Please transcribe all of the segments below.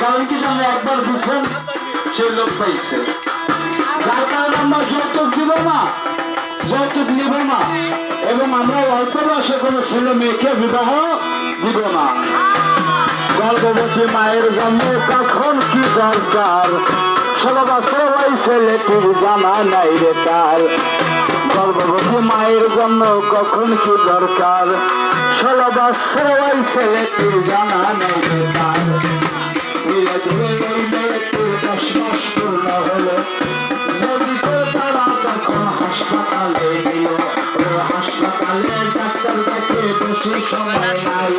কারণ কি জানো, একবার দিচ্ছেন সেই লোক পাইছে, যার কারণে আমরা যৌতুক দিব না, যৌতুক নিব না, এবং আমরা অল্প বয়সে কোনো ছেলে মেয়েকে বিবাহ দিব না। গর্ভবতী মায়ের জন্য কখন কি দরকার, 16 বছর ওই ছেলেটির জানা নাই রে তার। গর্ভবতী মায়ের জন্য কখন কি দরকার, 16 বছর ওই ছেলেটির জানা নাই রে তার। ধীরে ধীরে ওই মেয়েটির 10 মাস পূর্ণ হলো, যদি তারা তখন হাসপাতালে গেল। হাসপাতালে ডাক্তার দেখে বেশি সময় নাই,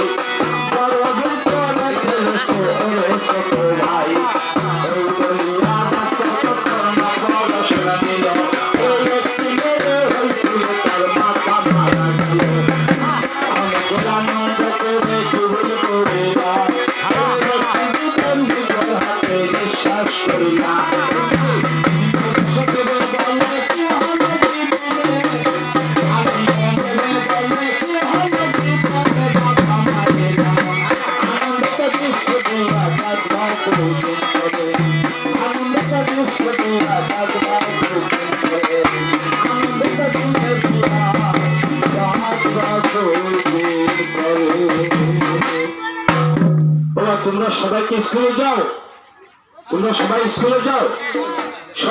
তোমরা সবাইকে স্কুলে যাও, তোমরা সবাই স্কুলে যাও।